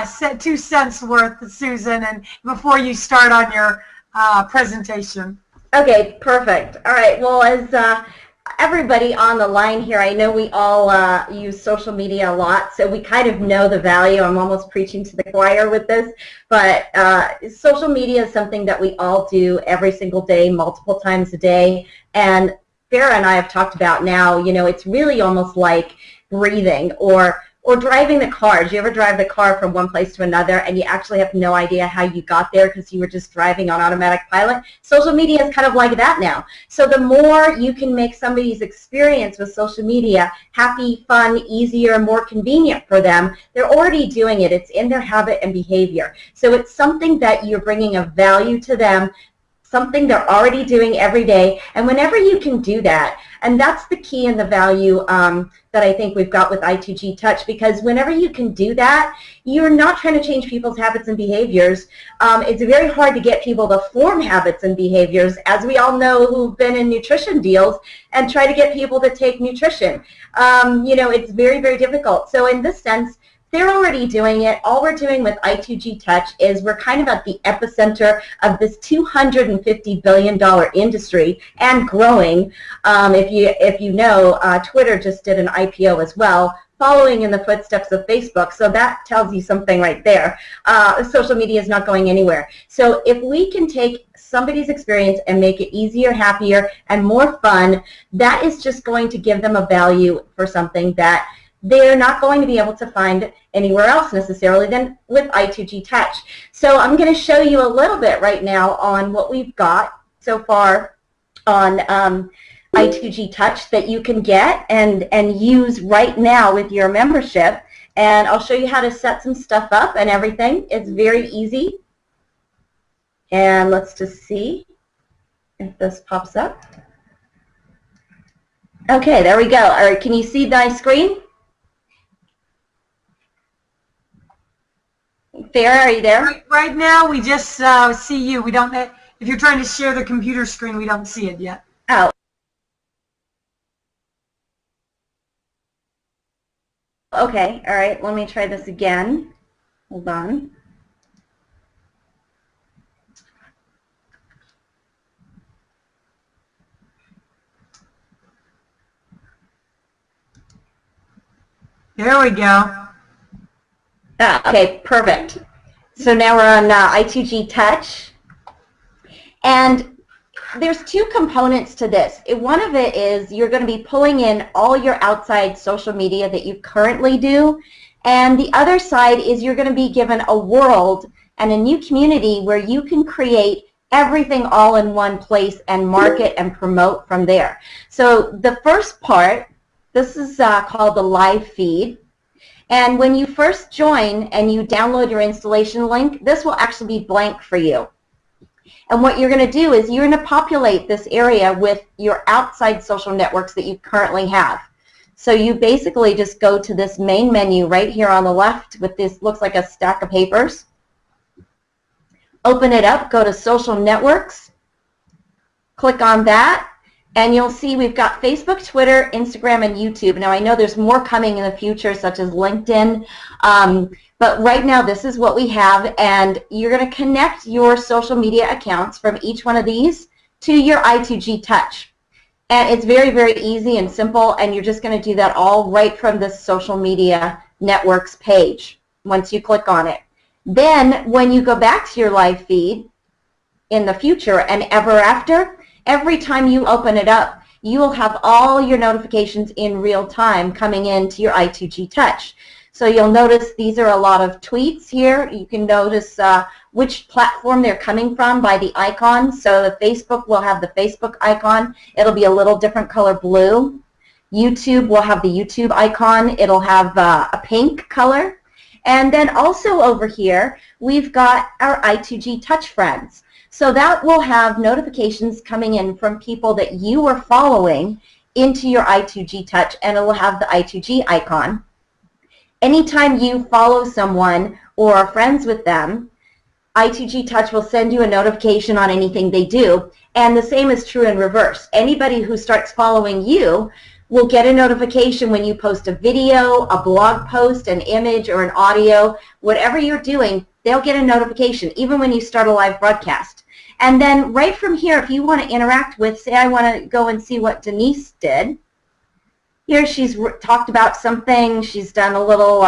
set 2 cents worth, Susan, and before you start on your presentation. Okay, perfect. All right. Well, as everybody on the line here, I know we all use social media a lot, so we kind of know the value. I'm almost preaching to the choir with this, but social media is something that we all do every single day, multiple times a day, and Farah and I have talked about now, you know, it's really almost like breathing or driving the car. Do you ever drive the car from one place to another and you actually have no idea how you got there because you were just driving on automatic pilot? Social media is kind of like that now. So the more you can make somebody's experience with social media happy, fun, easier, more convenient for them, they're already doing it. It's in their habit and behavior. So it's something that you're bringing a value to them, something they're already doing every day, and whenever you can do that, and that's the key and the value that I think we've got with i2g Touch, because whenever you can do that, you're not trying to change people's habits and behaviors. It's very hard to get people to form habits and behaviors, as we all know who've been in nutrition deals and try to get people to take nutrition. You know, it's very, very difficult. So in this sense, they're already doing it. All we're doing with i2g Touch is we're kind of at the epicenter of this $250 billion industry and growing. If you know, Twitter just did an IPO as well, following in the footsteps of Facebook. So that tells you something right there. Social media is not going anywhere. So if we can take somebody's experience and make it easier, happier, and more fun, that is just going to give them a value for something that they're not going to be able to find anywhere else necessarily than with i2g Touch. So I'm going to show you a little bit right now on what we've got so far on i2g Touch that you can get and use right now with your membership. And I'll show you how to set some stuff up and everything. It's very easy. And let's just see if this pops up. Okay, there we go. All right, can you see my screen? Farah, are you there? Right now, we just see you. We don't. If you're trying to share the computer screen, we don't see it yet. Oh. Okay. All right. Let me try this again. Hold on. There we go. Okay, perfect. So now we're on i2g Touch, and there's two components to this. One of it is you're going to be pulling in all your outside social media that you currently do, and the other side is you're going to be given a world and a new community where you can create everything all in one place and market and promote from there. So the first part, this is called the live feed. And when you first join and you download your installation link, this will actually be blank for you. And what you're going to do is you're going to populate this area with your outside social networks that you currently have. So you basically just go to this main menu right here on the left with this, looks like a stack of papers. Open it up, go to social networks, click on that. And you'll see we've got Facebook, Twitter, Instagram, and YouTube. Now, I know there's more coming in the future, such as LinkedIn, but right now this is what we have, and you're going to connect your social media accounts from each one of these to your i2g Touch. And it's very, very easy and simple, and you're just going to do that all right from this social media networks page once you click on it. Then, when you go back to your live feed in the future and ever after, every time you open it up, you will have all your notifications in real time coming into your i2g Touch. So you'll notice these are a lot of tweets here. You can notice which platform they're coming from by the icon. So the Facebook will have the Facebook icon. It'll be a little different color blue. YouTube will have the YouTube icon. It'll have a pink color. And then also over here, we've got our i2g Touch friends. So that will have notifications coming in from people that you are following into your i2g Touch, and it will have the i2g icon. Anytime you follow someone or are friends with them, i2g Touch will send you a notification on anything they do, and the same is true in reverse. Anybody who starts following you will get a notification when you post a video, a blog post, an image, or an audio. Whatever you're doing, they'll get a notification, even when you start a live broadcast. And then right from here, if you want to interact with, say I want to go and see what Denise did. Here she's talked about something, she's done a little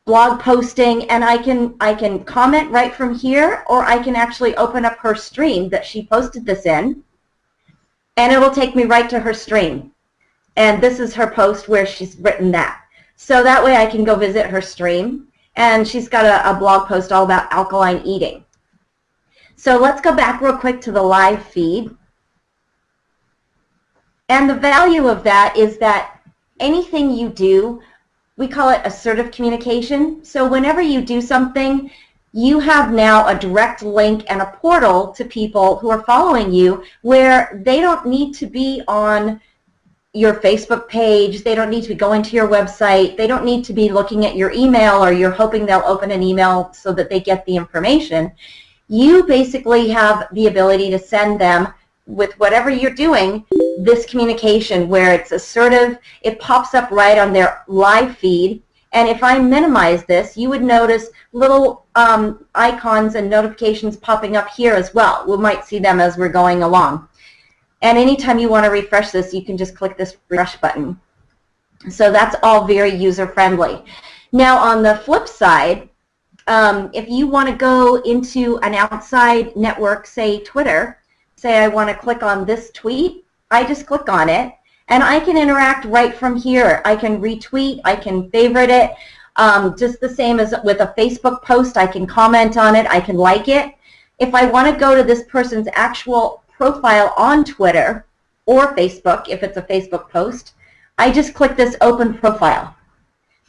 blog posting, and I can comment right from here, or I can actually open up her stream that she posted this in, and it will take me right to her stream. And this is her post where she's written that. So that way I can go visit her stream, and she's got a blog post all about alkaline eating. So let's go back real quick to the live feed. And the value of that is that anything you do, we call it assertive communication. So whenever you do something, you have now a direct link and a portal to people who are following you, where they don't need to be on your Facebook page, they don't need to be going to your website, they don't need to be looking at your email, or you're hoping they'll open an email so that they get the information. You basically have the ability to send them, with whatever you're doing, this communication where it's assertive. It pops up right on their live feed, and if I minimize this, you would notice little icons and notifications popping up here as well. We might see them as we're going along. And anytime you want to refresh this, you can just click this refresh button. So that's all very user-friendly. Now on the flip side, if you want to go into an outside network, say Twitter, say I want to click on this tweet, I just click on it, and I can interact right from here. I can retweet, I can favorite it, just the same as with a Facebook post. I can comment on it, I can like it. If I want to go to this person's actual profile on Twitter or Facebook, if it's a Facebook post, I just click this open profile.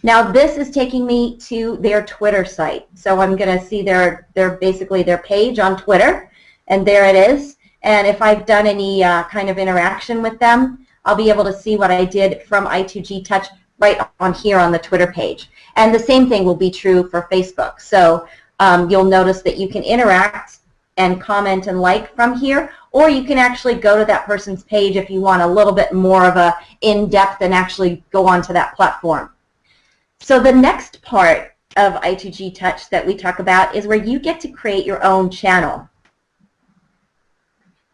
Now this is taking me to their Twitter site. So I'm going to see basically their page on Twitter, and there it is. And if I've done any kind of interaction with them, I'll be able to see what I did from i2g Touch right on here on the Twitter page. And the same thing will be true for Facebook. So you'll notice that you can interact and comment and like from here, or you can actually go to that person's page if you want a little bit more of a in-depth and actually go onto that platform. So the next part of i2g Touch that we talk about is where you get to create your own channel.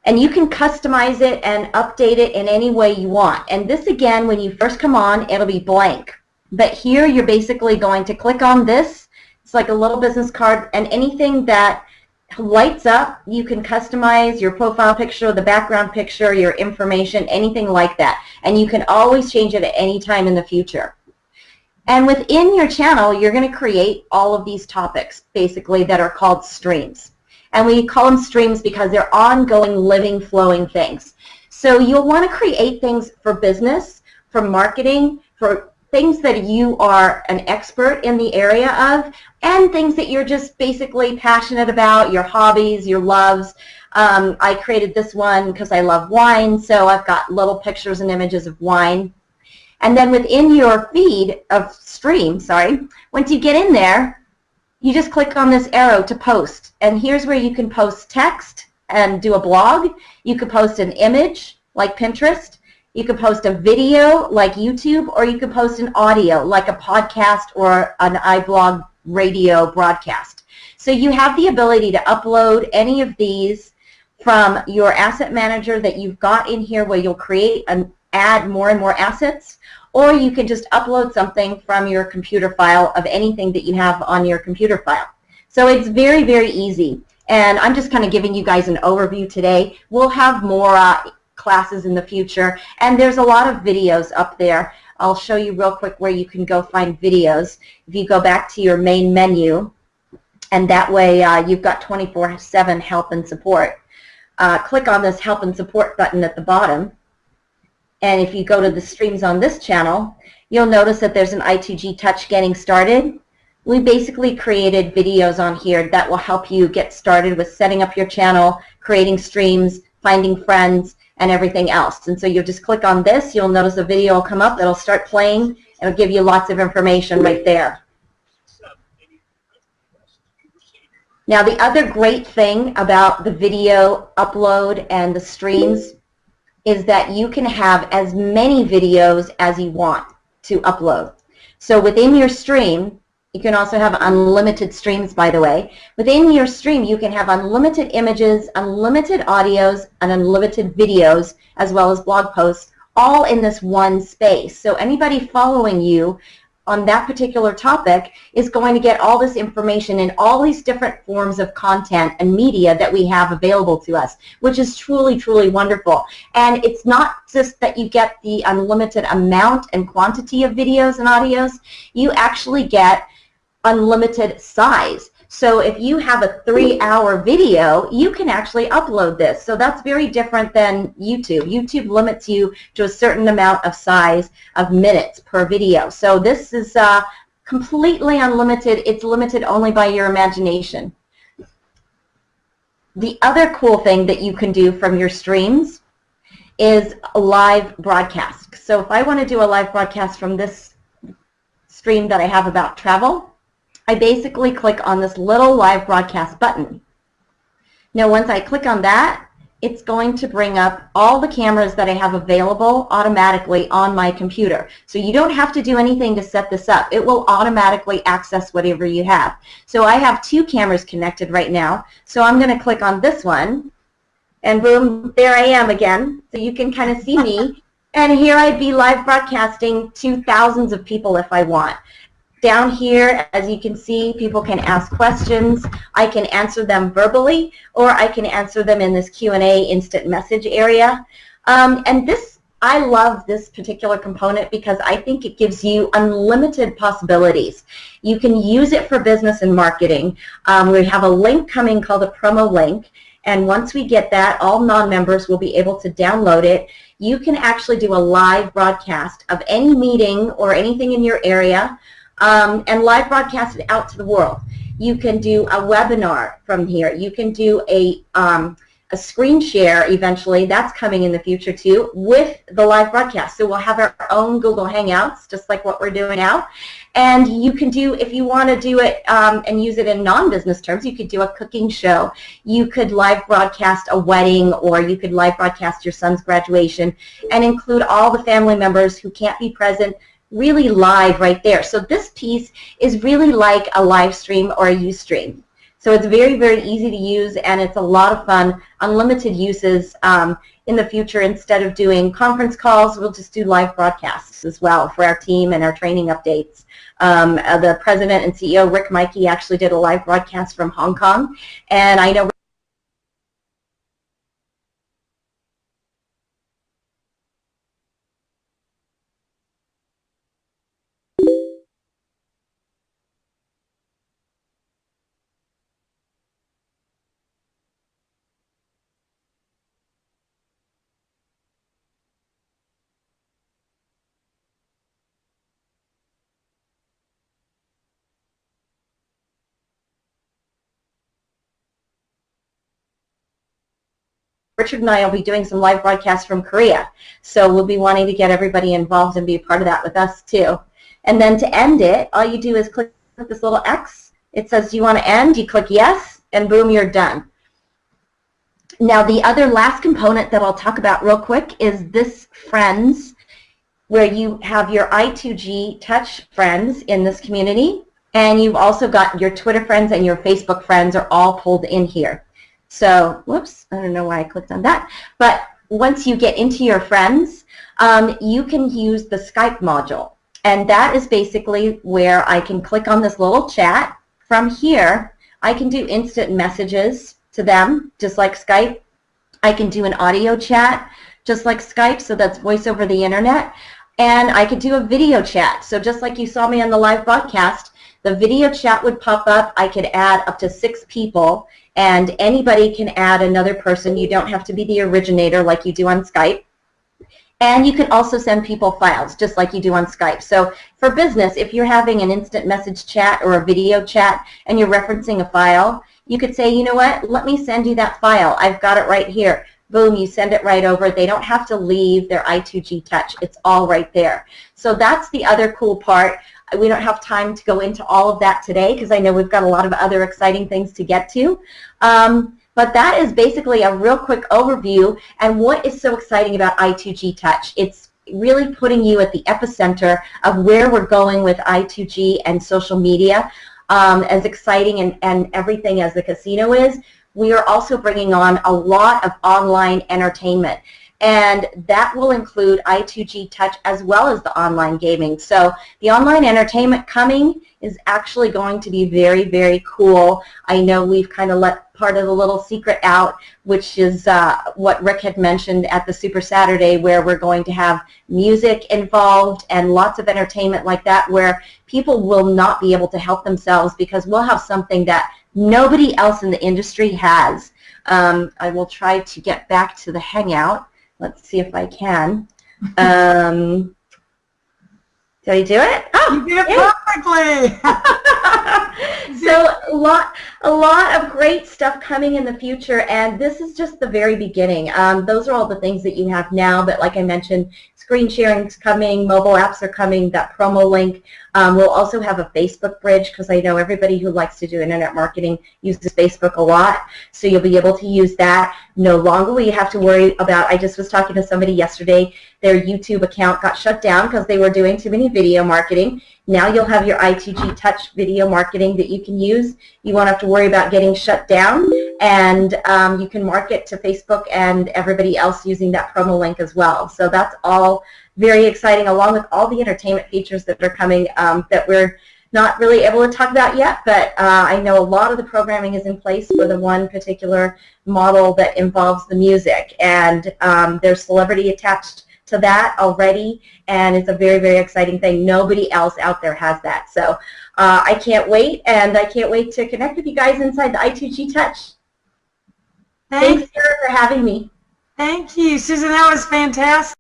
And you can customize it and update it in any way you want. And this, again, when you first come on, it'll be blank. But here you're basically going to click on this. It's like a little business card, and anything that lights up, you can customize your profile picture, the background picture, your information, anything like that. And you can always change it at any time in the future. And within your channel, you're going to create all of these topics, basically, that are called streams. And we call them streams because they're ongoing, living, flowing things. So you'll want to create things for business, for marketing, for things that you are an expert in the area of, and things that you're just basically passionate about, your hobbies, your loves. I created this one because I love wine, so I've got little pictures and images of wine. And then within your feed of stream, once you get in there, you just click on this arrow to post. And here's where you can post text and do a blog. You could post an image like Pinterest. You could post a video like YouTube, or you could post an audio like a podcast or an iBlog radio broadcast. So you have the ability to upload any of these from your asset manager that you've got in here, where you'll create and add more and more assets, or you can just upload something from your computer file of anything that you have on your computer file. So it's very, very easy. And I'm just kind of giving you guys an overview today. We'll have more classes in the future, and there's a lot of videos up there. I'll show you real quick where you can go find videos. If you go back to your main menu, and that way you've got 24/7 help and support. Click on this help and support button at the bottom, and if you go to the streams on this channel, you'll notice that there's an i2g Touch Getting Started. We basically created videos on here that will help you get started with setting up your channel, creating streams, finding friends, and everything else. And so you'll just click on this, you'll notice a video will come up that'll start playing. It'll give you lots of information right there. Now the other great thing about the video upload and the streams is that you can have as many videos as you want to upload. So within your stream, you can also have unlimited streams, by the way. Within your stream, you can have unlimited images, unlimited audios, and unlimited videos, as well as blog posts, all in this one space. So anybody following you on that particular topic is going to get all this information in all these different forms of content and media that we have available to us, which is truly, truly wonderful. And it's not just that you get the unlimited amount and quantity of videos and audios, you actually get unlimited size. So if you have a 3-hour video, you can actually upload this. So that's very different than YouTube. YouTube limits you to a certain amount of size of minutes per video. So this is completely unlimited. It's limited only by your imagination. The other cool thing that you can do from your streams is a live broadcast. So if I want to do a live broadcast from this stream that I have about travel, I basically click on this little live broadcast button. Now once I click on that, it's going to bring up all the cameras that I have available automatically on my computer. So you don't have to do anything to set this up. It will automatically access whatever you have. So I have 2 cameras connected right now. So I'm going to click on this one, and boom, there I am again. So you can kind of see me. And here I'd be live broadcasting to thousands of people if I want. Down here, as you can see, people can ask questions. I can answer them verbally, or I can answer them in this Q&A instant message area. And this, I love this particular component because I think it gives you unlimited possibilities. You can use it for business and marketing. We have a link coming called a promo link, and once we get that, all non-members will be able to download it. You can actually do a live broadcast of any meeting or anything in your area, and live broadcast it out to the world. You can do a webinar from here. You can do a screen share eventually. That's coming in the future too with the live broadcast. So we'll have our own Google Hangouts, just like what we're doing now. And you can do, if you want to do it and use it in non-business terms, you could do a cooking show. You could live broadcast a wedding, or you could live broadcast your son's graduation and include all the family members who can't be present really live right there. So this piece is really like a live stream or a Ustream. So it's very, very easy to use, and it's a lot of fun. Unlimited uses in the future. Instead of doing conference calls, we'll just do live broadcasts as well for our team and our training updates. The president and CEO, Rick Mikey, actually did a live broadcast from Hong Kong, and I know Richard and I will be doing some live broadcasts from Korea. So we'll be wanting to get everybody involved and be a part of that with us too. And then to end it, all you do is click this little X. It says, do you want to end? You click yes, and boom, you're done. Now the other last component that I'll talk about real quick is this friends, where you have your i2g touch friends in this community, and you've also got your Twitter friends and your Facebook friends are all pulled in here. So, whoops, I don't know why I clicked on that. But once you get into your friends, you can use the Skype module. And that is basically where I can click on this little chat. From here, I can do instant messages to them, just like Skype. I can do an audio chat, just like Skype, so that's voice over the internet. And I could do a video chat. So just like you saw me on the live broadcast, the video chat would pop up. I could add up to 6 people, and anybody can add another person. You don't have to be the originator like you do on Skype. And you can also send people files, just like you do on Skype. So for business, if you're having an instant message chat or a video chat and you're referencing a file, you could say, you know what, let me send you that file. I've got it right here. Boom, you send it right over. They don't have to leave their i2g touch. It's all right there. So that's the other cool part. We don't have time to go into all of that today because I know we've got a lot of other exciting things to get to. But that is basically a real quick overview. And what is so exciting about i2g Touch? It's really putting you at the epicenter of where we're going with i2g and social media. As exciting and everything as the casino is, we are also bringing on a lot of online entertainment. And that will include i2g Touch as well as the online gaming. So the online entertainment coming is actually going to be very, very cool. I know we've kind of let part of the little secret out, which is what Rick had mentioned at the Super Saturday, where we're going to have music involved and lots of entertainment like that, where people will not be able to help themselves because we'll have something that nobody else in the industry has. I will try to get back to the Hangout. Let's see if I can. Did I do it? Oh, you did it perfectly. So a lot of great stuff coming in the future, and this is just the very beginning. Those are all the things that you have now, but like I mentioned, screen sharing is coming, mobile apps are coming, that promo link. We'll also have a Facebook bridge because I know everybody who likes to do internet marketing uses Facebook a lot, so you'll be able to use that. No longer will you have to worry about, I just was talking to somebody yesterday, their YouTube account got shut down because they were doing too many video marketing. Now you'll have your i2g Touch video marketing that you can use. You won't have to worry about getting shut down, and you can market to Facebook and everybody else using that promo link as well. So that's all very exciting, along with all the entertainment features that are coming that we're not really able to talk about yet, but I know a lot of the programming is in place for the one particular model that involves the music, and there's celebrity attached to that already, and it's a very, very exciting thing. Nobody else out there has that. So I can't wait, and I can't wait to connect with you guys inside the i2g Touch. Thanks, Sarah, for having me. Thank you, Susan. That was fantastic.